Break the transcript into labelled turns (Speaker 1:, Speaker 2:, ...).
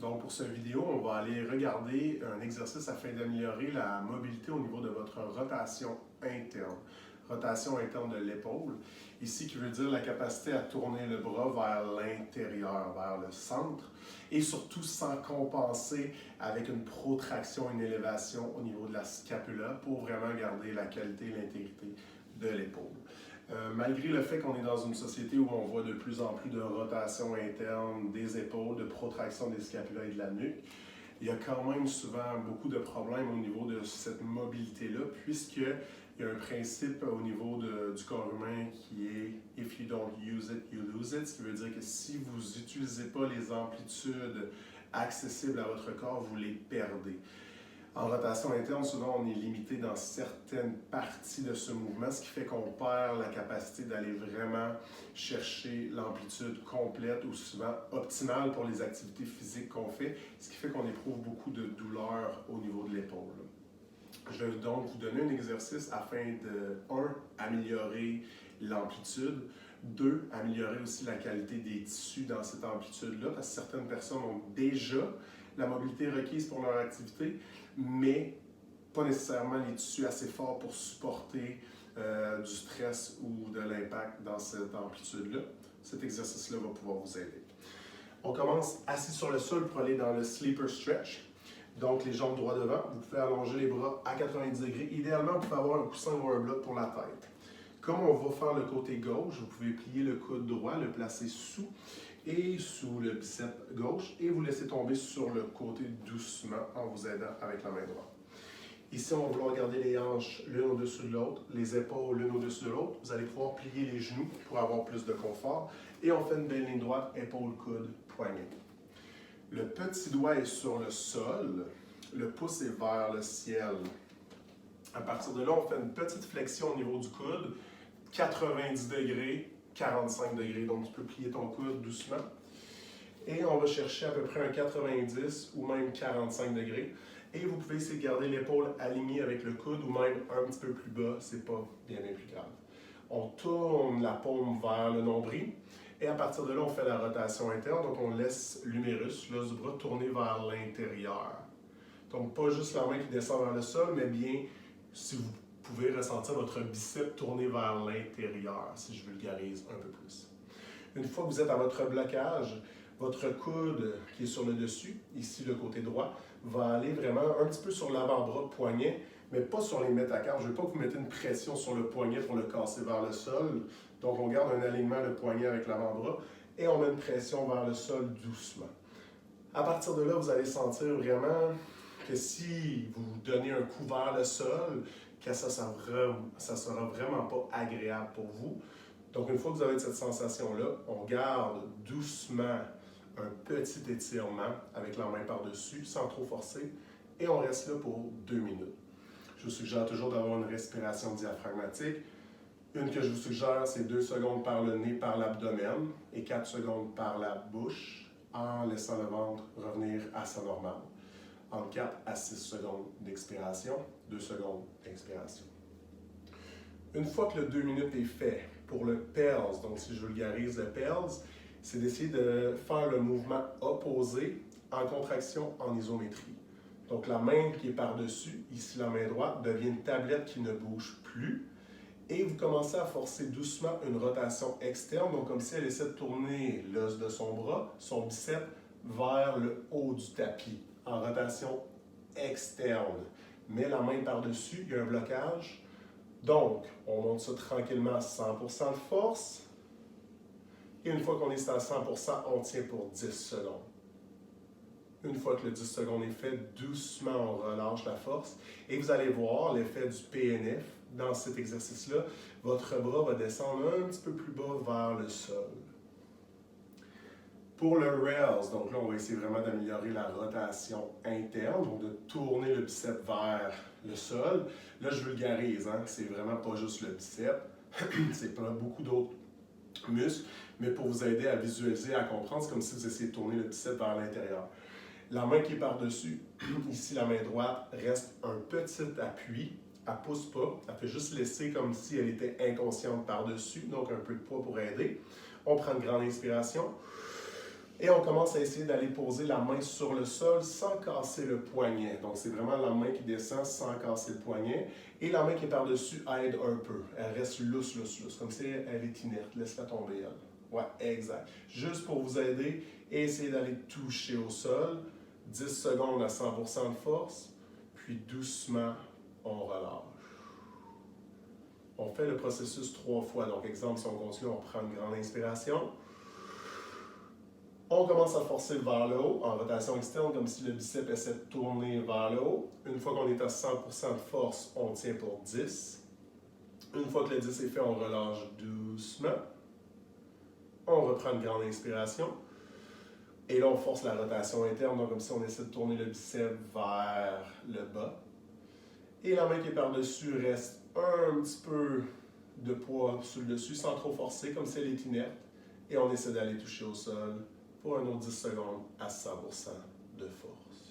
Speaker 1: Donc pour cette vidéo, on va aller regarder un exercice afin d'améliorer la mobilité au niveau de votre rotation interne. Rotation interne de l'épaule, ici qui veut dire la capacité à tourner le bras vers l'intérieur, vers le centre, et surtout sans compenser avec une protraction, une élévation au niveau de la scapula pour vraiment garder la qualité et l'intégrité de l'épaule. Malgré le fait qu'on est dans une société où on voit de plus en plus de rotation interne des épaules, de protraction des scapulas et de la nuque, il y a quand même souvent beaucoup de problèmes au niveau de cette mobilité-là, puisqu'il y a un principe au niveau du corps humain qui est « if you don't use it, you lose it », ce qui veut dire que si vous n'utilisez pas les amplitudes accessibles à votre corps, vous les perdez. En rotation interne, souvent, on est limité dans certaines parties de ce mouvement, ce qui fait qu'on perd la capacité d'aller vraiment chercher l'amplitude complète ou souvent optimale pour les activités physiques qu'on fait, ce qui fait qu'on éprouve beaucoup de douleur au niveau de l'épaule. Je vais donc vous donner un exercice afin de, 1, améliorer l'amplitude, 2, améliorer aussi la qualité des tissus dans cette amplitude-là, parce que certaines personnes ont déjà la mobilité requise pour leur activité, mais pas nécessairement les tissus assez forts pour supporter du stress ou de l'impact dans cette amplitude-là. Cet exercice-là va pouvoir vous aider. On commence assis sur le sol pour aller dans le sleeper stretch. Donc, les jambes droits devant, vous pouvez allonger les bras à 90 degrés. Idéalement, vous pouvez avoir un coussin ou un bloc pour la tête. Comme on va faire le côté gauche, vous pouvez plier le coude droit, le placer sous le biceps gauche et vous laisser tomber sur le côté doucement en vous aidant avec la main droite. Ici, on va vouloir garder les hanches l'une au-dessus de l'autre, les épaules l'une au-dessus de l'autre. Vous allez pouvoir plier les genoux pour avoir plus de confort. Et on fait une belle ligne droite, épaule, coude, poignet. Le petit doigt est sur le sol, le pouce est vers le ciel. À partir de là, on fait une petite flexion au niveau du coude, 90 degrés, 45 degrés. Donc, tu peux plier ton coude doucement. Et on va chercher à peu près un 90 ou même 45 degrés. Et vous pouvez essayer de garder l'épaule alignée avec le coude ou même un petit peu plus bas, c'est pas bien plus grave. On tourne la paume vers le nombril. Et à partir de là, on fait la rotation interne. Donc, on laisse l'humérus, l'os du bras, tourner vers l'intérieur. Donc, pas juste la main qui descend vers le sol, mais bien, si vous pouvez ressentir votre biceps tourner vers l'intérieur, si je vulgarise un peu plus. Une fois que vous êtes à votre blocage, votre coude qui est sur le dessus, ici le côté droit, va aller vraiment un petit peu sur l'avant-bras poignet, mais pas sur les métacarpes. Je ne veux pas que vous mettez une pression sur le poignet pour le casser vers le sol. Donc, on garde un alignement de poignet avec l'avant-bras et on met une pression vers le sol doucement. À partir de là, vous allez sentir vraiment que si vous donnez un coup vers le sol, que ça ne sera vraiment pas agréable pour vous. Donc, une fois que vous avez cette sensation-là, on garde doucement un petit étirement avec la main par-dessus, sans trop forcer, et on reste là pour 2 minutes. Je vous suggère toujours d'avoir une respiration diaphragmatique. Une que je vous suggère, c'est 2 secondes par le nez, par l'abdomen, et 4 secondes par la bouche, en laissant le ventre revenir à sa normale. En 4 à 6 secondes d'expiration, 2 secondes d'expiration. Une fois que le 2 minutes est fait, pour le PELS, donc si je vulgarise le PELS, c'est d'essayer de faire le mouvement opposé en contraction en isométrie. Donc la main qui est par-dessus, ici la main droite, devient une tablette qui ne bouge plus. Et vous commencez à forcer doucement une rotation externe, donc comme si elle essaie de tourner l'os de son bras, son biceps, vers le haut du tapis, en rotation externe. Mais la main par-dessus, il y a un blocage. Donc, on monte ça tranquillement à 100% de force. Et une fois qu'on est à 100%, on tient pour 10 secondes. Une fois que le 10 secondes est fait, doucement, on relâche la force. Et vous allez voir l'effet du PNF dans cet exercice-là. Votre bras va descendre un petit peu plus bas vers le sol. Pour le RALS, donc là, on va essayer vraiment d'améliorer la rotation interne, donc de tourner le biceps vers le sol. Là, je vulgarise, hein? C'est vraiment pas juste le biceps, c'est pas beaucoup d'autres muscles, mais pour vous aider à visualiser, à comprendre, c'est comme si vous essayez de tourner le biceps vers l'intérieur. La main qui est par-dessus, ici la main droite, reste un petit appui, elle ne pousse pas, elle fait juste laisser comme si elle était inconsciente par-dessus, donc un peu de poids pour aider. On prend une grande inspiration. Et on commence à essayer d'aller poser la main sur le sol sans casser le poignet. Donc, c'est vraiment la main qui descend sans casser le poignet. Et la main qui est par-dessus aide un peu. Elle reste lousse, comme si elle est inerte. Laisse-la tomber, elle. Ouais, exact. Juste pour vous aider, essayez d'aller toucher au sol. 10 secondes à 100% de force. Puis doucement, on relâche. On fait le processus 3 fois. Donc, exemple, si on continue, on prend une grande inspiration. On commence à forcer vers le haut, en rotation externe, comme si le biceps essaie de tourner vers le haut. Une fois qu'on est à 100% de force, on tient pour 10. Une fois que le 10 est fait, on relâche doucement. On reprend une grande inspiration. Et là, on force la rotation interne, donc comme si on essaie de tourner le biceps vers le bas. Et la main qui est par-dessus reste un petit peu de poids sur le dessus, sans trop forcer, comme si elle est inerte. Et on essaie d'aller toucher au sol pour un autre 10 secondes à 100% de force.